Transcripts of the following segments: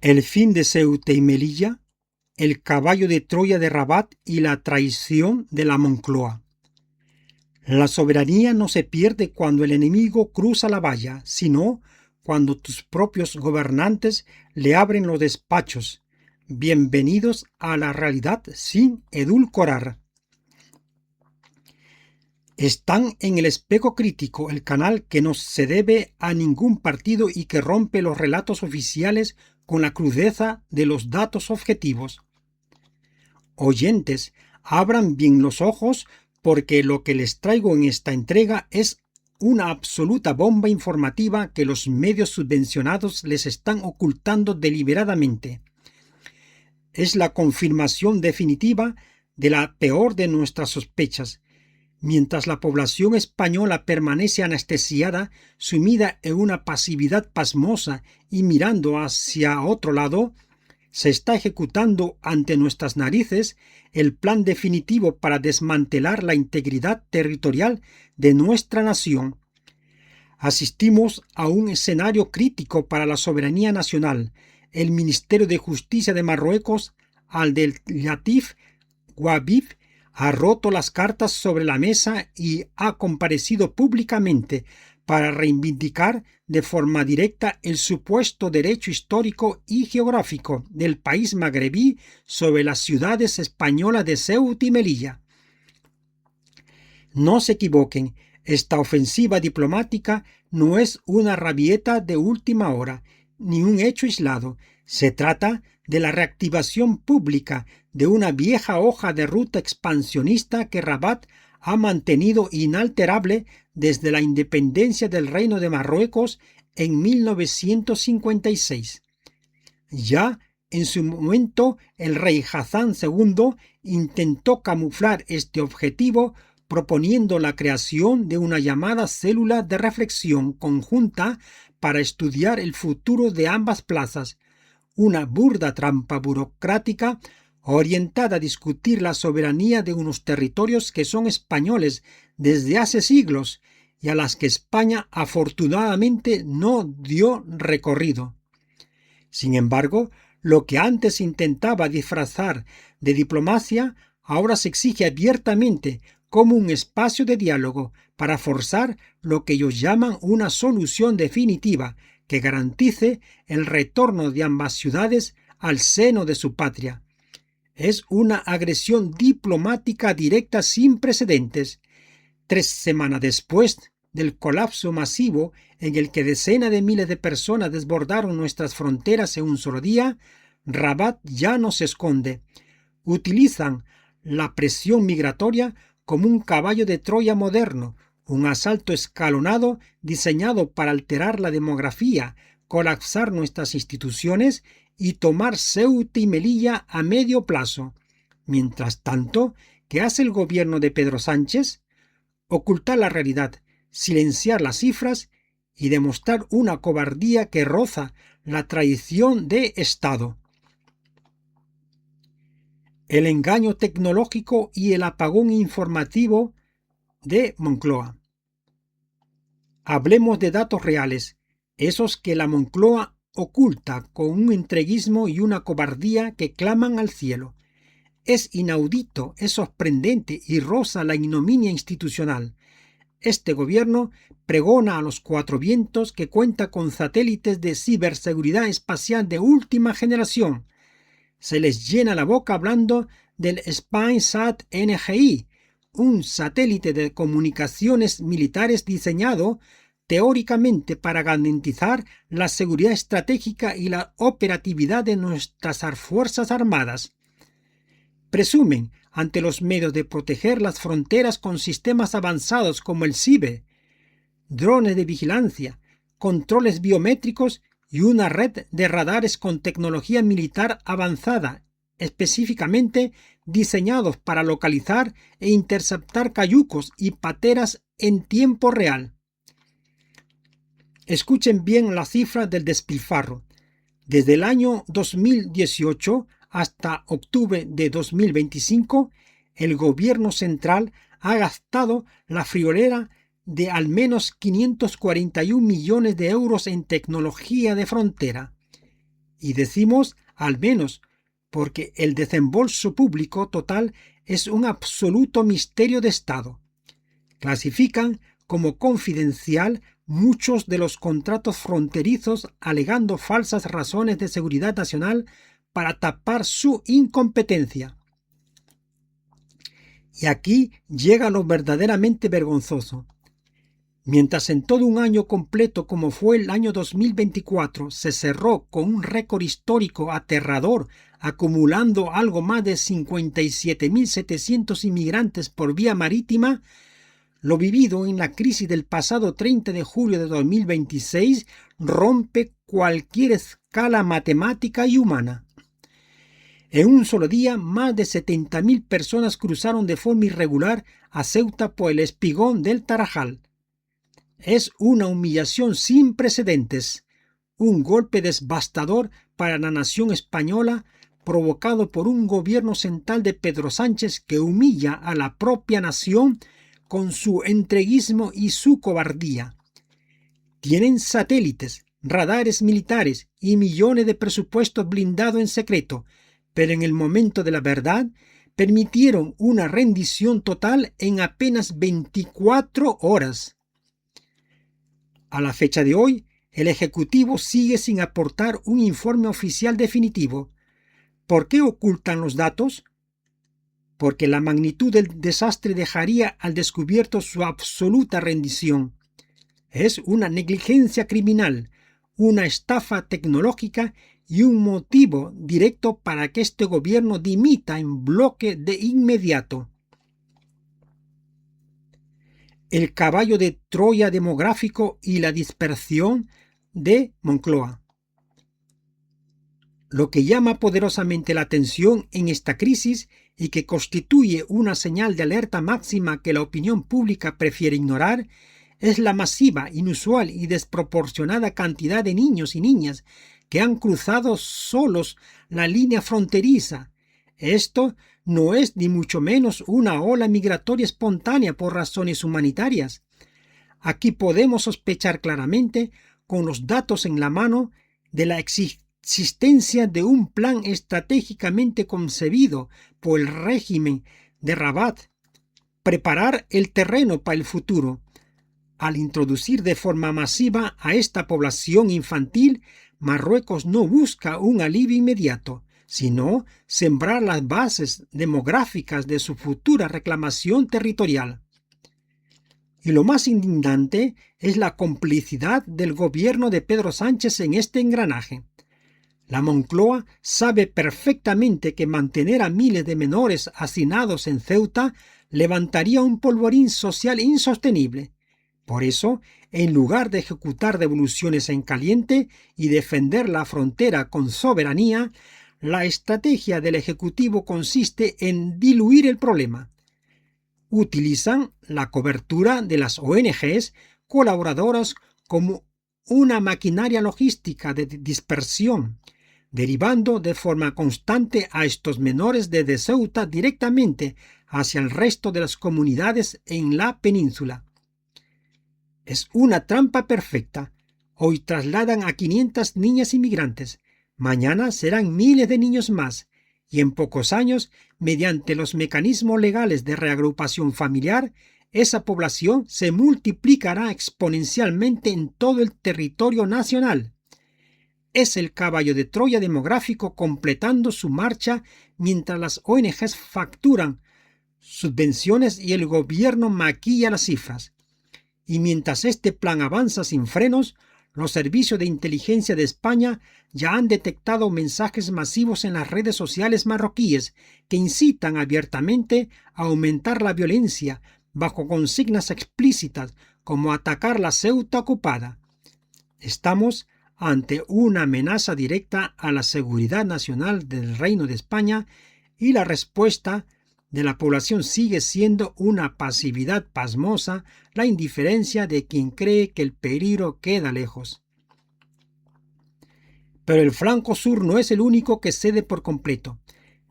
El fin de Ceuta y Melilla, el caballo de Troya de Rabat y la traición de la Moncloa. La soberanía no se pierde cuando el enemigo cruza la valla, sino cuando tus propios gobernantes le abren los despachos. Bienvenidos a la realidad sin edulcorar. Están en el Espejo Crítico, el canal que no se debe a ningún partido y que rompe los relatos oficiales con la crudeza de los datos objetivos. Oyentes, abran bien los ojos porque lo que les traigo en esta entrega es una absoluta bomba informativa que los medios subvencionados les están ocultando deliberadamente. Es la confirmación definitiva de la peor de nuestras sospechas. Mientras la población española permanece anestesiada, sumida en una pasividad pasmosa y mirando hacia otro lado, se está ejecutando ante nuestras narices el plan definitivo para desmantelar la integridad territorial de nuestra nación. Asistimos a un escenario crítico para la soberanía nacional. El Ministerio de Justicia de Marruecos, Abdelatif Guabib, ha roto las cartas sobre la mesa y ha comparecido públicamente para reivindicar de forma directa el supuesto derecho histórico y geográfico del país magrebí sobre las ciudades españolas de Ceuta y Melilla. No se equivoquen, esta ofensiva diplomática no es una rabieta de última hora, ni un hecho aislado. Se trata de la reactivación pública de una vieja hoja de ruta expansionista que Rabat ha mantenido inalterable desde la independencia del Reino de Marruecos en 1956. Ya en su momento el rey Hassan II intentó camuflar este objetivo proponiendo la creación de una llamada célula de reflexión conjunta para estudiar el futuro de ambas plazas, una burda trampa burocrática orientada a discutir la soberanía de unos territorios que son españoles desde hace siglos y a las que España afortunadamente no dio recorrido. Sin embargo, lo que antes intentaba disfrazar de diplomacia ahora se exige abiertamente como un espacio de diálogo para forzar lo que ellos llaman una solución definitiva que garantice el retorno de ambas ciudades al seno de su patria. Es una agresión diplomática directa sin precedentes. 3 semanas después del colapso masivo en el que decenas de miles de personas desbordaron nuestras fronteras en un solo día, Rabat ya no se esconde. Utilizan la presión migratoria como un caballo de Troya moderno, un asalto escalonado diseñado para alterar la demografía, colapsar nuestras instituciones y tomar Ceuta y Melilla a medio plazo. Mientras tanto, ¿qué hace el gobierno de Pedro Sánchez? Ocultar la realidad, silenciar las cifras y demostrar una cobardía que roza la traición de Estado. El engaño tecnológico y el apagón informativo de Moncloa. Hablemos de datos reales, esos que la Moncloa oculta con un entreguismo y una cobardía que claman al cielo. Es inaudito, es sorprendente y roza la ignominia institucional. Este gobierno pregona a los 4 vientos que cuenta con satélites de ciberseguridad espacial de última generación. Se les llena la boca hablando del SpainSat NGI, un satélite de comunicaciones militares diseñado teóricamente para garantizar la seguridad estratégica y la operatividad de nuestras fuerzas armadas. Presumen ante los medios de proteger las fronteras con sistemas avanzados como el CIBE, drones de vigilancia, controles biométricos y una red de radares con tecnología militar avanzada, específicamente diseñados para localizar e interceptar cayucos y pateras en tiempo real. Escuchen bien las cifras del despilfarro. Desde el año 2018 hasta octubre de 2025, el gobierno central ha gastado la friolera de al menos 541 millones de euros en tecnología de frontera. Y decimos al menos porque el desembolso público total es un absoluto misterio de Estado. Clasifican como confidencial muchos de los contratos fronterizos alegando falsas razones de seguridad nacional para tapar su incompetencia. Y aquí llega lo verdaderamente vergonzoso. Mientras en todo un año completo como fue el año 2024 se cerró con un récord histórico aterrador, acumulando algo más de 57.700 inmigrantes por vía marítima, lo vivido en la crisis del pasado 30 de julio de 2026 rompe cualquier escala matemática y humana. En un solo día, más de 70.000 personas cruzaron de forma irregular a Ceuta por el espigón del Tarajal. Es una humillación sin precedentes, un golpe devastador para la nación española provocado por un gobierno central de Pedro Sánchez que humilla a la propia nación con su entreguismo y su cobardía. Tienen satélites, radares militares y millones de presupuestos blindados en secreto, pero en el momento de la verdad permitieron una rendición total en apenas 24 horas. A la fecha de hoy, el Ejecutivo sigue sin aportar un informe oficial definitivo. ¿Por qué ocultan los datos? Porque la magnitud del desastre dejaría al descubierto su absoluta rendición. Es una negligencia criminal, una estafa tecnológica y un motivo directo para que este gobierno dimita en bloque de inmediato. El caballo de Troya demográfico y la dispersión de Moncloa. Lo que llama poderosamente la atención en esta crisis y que constituye una señal de alerta máxima que la opinión pública prefiere ignorar es la masiva, inusual y desproporcionada cantidad de niños y niñas que han cruzado solos la línea fronteriza. Esto no es ni mucho menos una ola migratoria espontánea por razones humanitarias. Aquí podemos sospechar claramente, con los datos en la mano, de la existencia de un plan estratégicamente concebido por el régimen de Rabat, preparar el terreno para el futuro. Al introducir de forma masiva a esta población infantil, Marruecos no busca un alivio inmediato, sino sembrar las bases demográficas de su futura reclamación territorial. Y lo más indignante es la complicidad del gobierno de Pedro Sánchez en este engranaje. La Moncloa sabe perfectamente que mantener a miles de menores hacinados en Ceuta levantaría un polvorín social insostenible. Por eso, en lugar de ejecutar devoluciones en caliente y defender la frontera con soberanía, la estrategia del Ejecutivo consiste en diluir el problema. Utilizan la cobertura de las ONGs colaboradoras como una maquinaria logística de dispersión, derivando de forma constante a estos menores desde Ceuta directamente hacia el resto de las comunidades en la península. Es una trampa perfecta. Hoy trasladan a 500 niñas inmigrantes. Mañana serán miles de niños más. Y en pocos años, mediante los mecanismos legales de reagrupación familiar, esa población se multiplicará exponencialmente en todo el territorio nacional. Es el caballo de Troya demográfico completando su marcha mientras las ONGs facturan subvenciones y el gobierno maquilla las cifras. Y mientras este plan avanza sin frenos, los servicios de inteligencia de España ya han detectado mensajes masivos en las redes sociales marroquíes que incitan abiertamente a aumentar la violencia bajo consignas explícitas como atacar la Ceuta ocupada. Estamos ante una amenaza directa a la seguridad nacional del Reino de España y la respuesta de la población sigue siendo una pasividad pasmosa, la indiferencia de quien cree que el peligro queda lejos. Pero el flanco sur no es el único que cede por completo.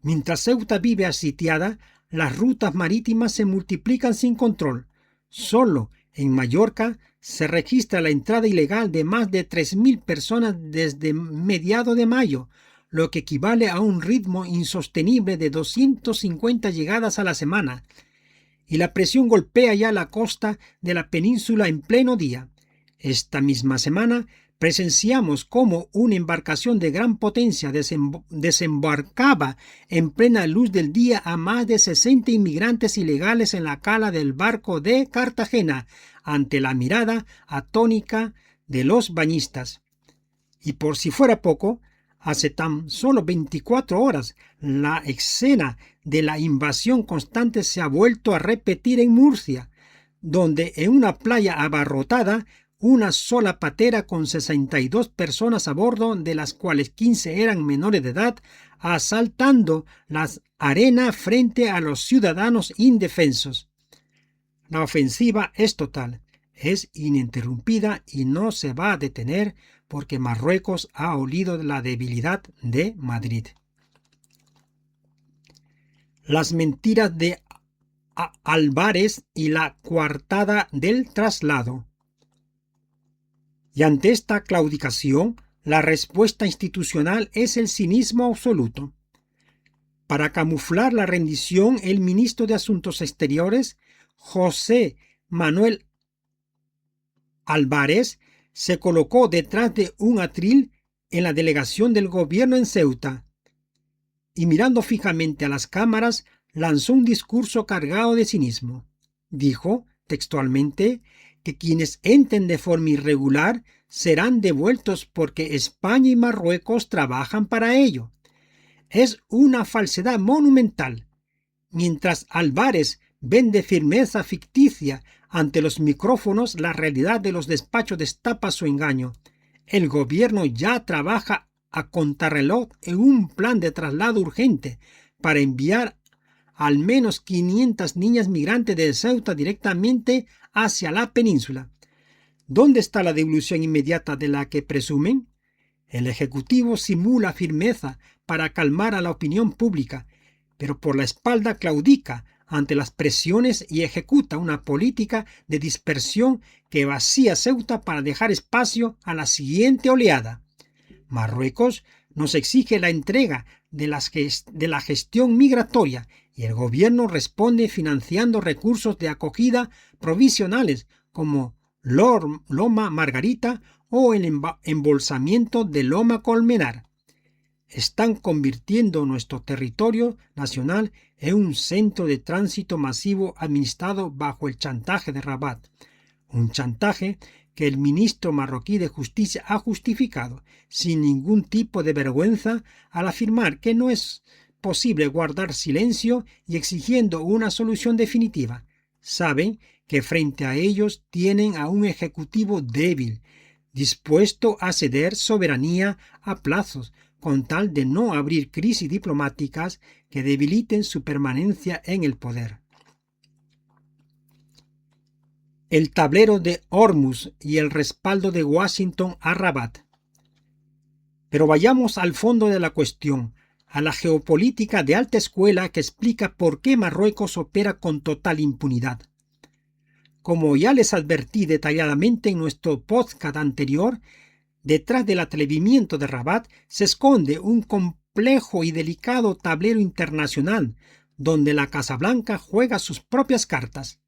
Mientras Ceuta vive asitiada, las rutas marítimas se multiplican sin control. Solo En Mallorca se registra la entrada ilegal de más de 3.000 personas desde mediados de mayo, lo que equivale a un ritmo insostenible de 250 llegadas a la semana. Y la presión golpea ya la costa de la península en pleno día. Esta misma semana presenciamos cómo una embarcación de gran potencia desembarcaba en plena luz del día a más de 60 inmigrantes ilegales en la cala del barco de Cartagena, ante la mirada atónica de los bañistas. Y por si fuera poco, hace tan solo 24 horas, la escena de la invasión constante se ha vuelto a repetir en Murcia, donde en una playa abarrotada, una sola patera con 62 personas a bordo, de las cuales 15 eran menores de edad, asaltando la arena frente a los ciudadanos indefensos. La ofensiva es total, es ininterrumpida y no se va a detener porque Marruecos ha olido la debilidad de Madrid. Las mentiras de Álvarez y la coartada del traslado. Y ante esta claudicación, la respuesta institucional es el cinismo absoluto. Para camuflar la rendición, el ministro de Asuntos Exteriores, José Manuel Álvarez, se colocó detrás de un atril en la delegación del gobierno en Ceuta y, mirando fijamente a las cámaras, lanzó un discurso cargado de cinismo. Dijo, textualmente, que quienes entren de forma irregular serán devueltos porque España y Marruecos trabajan para ello. Es una falsedad monumental. Mientras Álvarez vende firmeza ficticia ante los micrófonos, la realidad de los despachos destapa su engaño. El gobierno ya trabaja a contrarreloj en un plan de traslado urgente para enviar al menos 500 niñas migrantes de Ceuta directamente hacia la península. ¿Dónde está la devolución inmediata de la que presumen? El Ejecutivo simula firmeza para calmar a la opinión pública, pero por la espalda claudica ante las presiones y ejecuta una política de dispersión que vacía Ceuta para dejar espacio a la siguiente oleada. Marruecos nos exige la entrega de la gestión migratoria y el gobierno responde financiando recursos de acogida provisionales como Loma Margarita o el embolsamiento de Loma Colmenar. Están convirtiendo nuestro territorio nacional en un centro de tránsito masivo administrado bajo el chantaje de Rabat, un chantaje que el ministro marroquí de Justicia ha justificado sin ningún tipo de vergüenza al afirmar que no es posible guardar silencio y exigiendo una solución definitiva. Saben que frente a ellos tienen a un ejecutivo débil, dispuesto a ceder soberanía a plazos, con tal de no abrir crisis diplomáticas que debiliten su permanencia en el poder. El tablero de Hormuz y el respaldo de Washington a Rabat. Pero vayamos al fondo de la cuestión, a la geopolítica de alta escuela que explica por qué Marruecos opera con total impunidad. Como ya les advertí detalladamente en nuestro podcast anterior, detrás del atrevimiento de Rabat se esconde un complejo y delicado tablero internacional, donde la Casa Blanca juega sus propias cartas.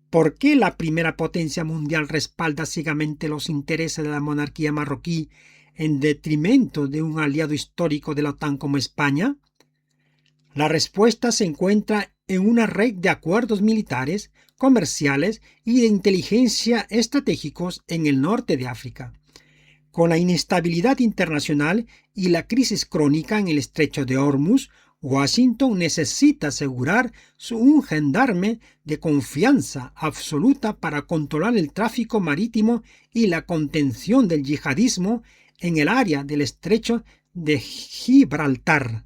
¿Por qué la primera potencia mundial respalda ciegamente los intereses de la monarquía marroquí en detrimento de un aliado histórico de la OTAN como España? La respuesta se encuentra en una red de acuerdos militares, comerciales y de inteligencia estratégicos en el norte de África. Con la inestabilidad internacional y la crisis crónica en el estrecho de Hormuz, Washington necesita asegurar un gendarme de confianza absoluta para controlar el tráfico marítimo y la contención del yihadismo en el área del estrecho de Gibraltar.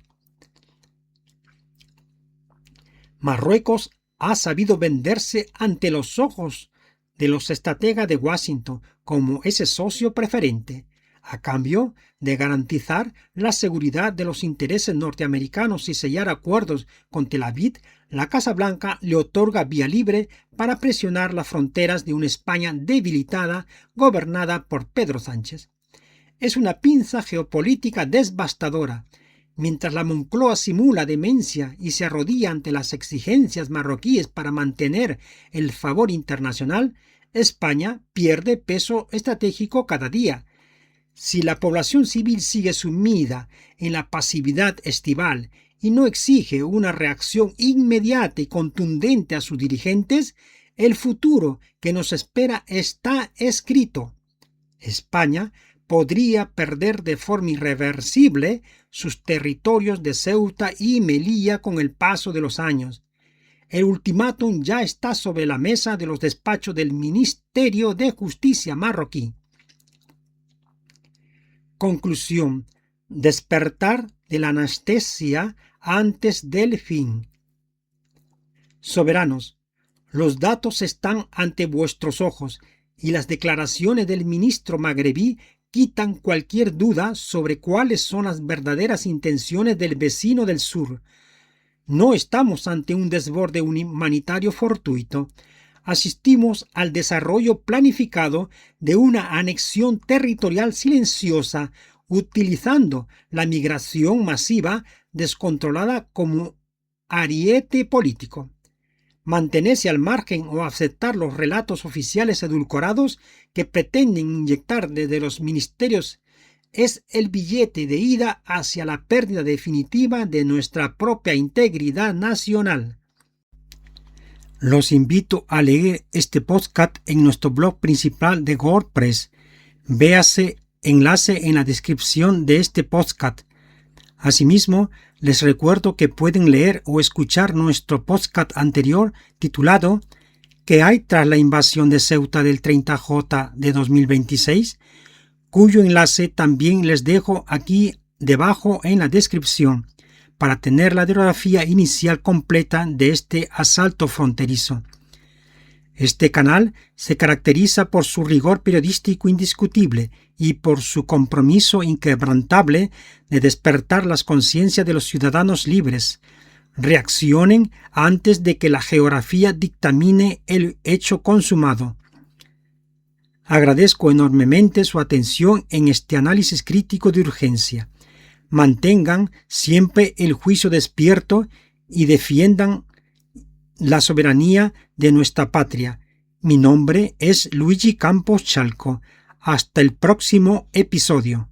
Marruecos ha sabido venderse ante los ojos de los estrategas de Washington como ese socio preferente. A cambio de garantizar la seguridad de los intereses norteamericanos y sellar acuerdos con Tel Aviv, la Casa Blanca le otorga vía libre para presionar las fronteras de una España debilitada gobernada por Pedro Sánchez. Es una pinza geopolítica devastadora. Mientras la Moncloa simula demencia y se arrodilla ante las exigencias marroquíes para mantener el favor internacional, España pierde peso estratégico cada día. Si la población civil sigue sumida en la pasividad estival y no exige una reacción inmediata y contundente a sus dirigentes, el futuro que nos espera está escrito. España podría perder de forma irreversible sus territorios de Ceuta y Melilla con el paso de los años. El ultimátum ya está sobre la mesa de los despachos del Ministerio de Justicia marroquí. Conclusión: despertar de la anestesia antes del fin. Soberanos, los datos están ante vuestros ojos y las declaraciones del ministro magrebí quitan cualquier duda sobre cuáles son las verdaderas intenciones del vecino del sur. No estamos ante un desborde humanitario fortuito. Asistimos al desarrollo planificado de una anexión territorial silenciosa, utilizando la migración masiva descontrolada como ariete político. Mantenerse al margen o aceptar los relatos oficiales edulcorados que pretenden inyectar desde los ministerios es el billete de ida hacia la pérdida definitiva de nuestra propia integridad nacional. Los invito a leer este podcast en nuestro blog principal de WordPress. Véase enlace en la descripción de este podcast. Asimismo, les recuerdo que pueden leer o escuchar nuestro podcast anterior titulado ¿Qué hay tras la invasión de Ceuta del 30J de 2026? Cuyo enlace también les dejo aquí debajo en la descripción para tener la biografía inicial completa de este asalto fronterizo. Este canal se caracteriza por su rigor periodístico indiscutible y por su compromiso inquebrantable de despertar las conciencias de los ciudadanos libres. Reaccionen antes de que la geografía dictamine el hecho consumado. Agradezco enormemente su atención en este análisis crítico de urgencia. Mantengan siempre el juicio despierto y defiendan la soberanía de nuestra patria. Mi nombre es Luigi Campos Chalco. Hasta el próximo episodio.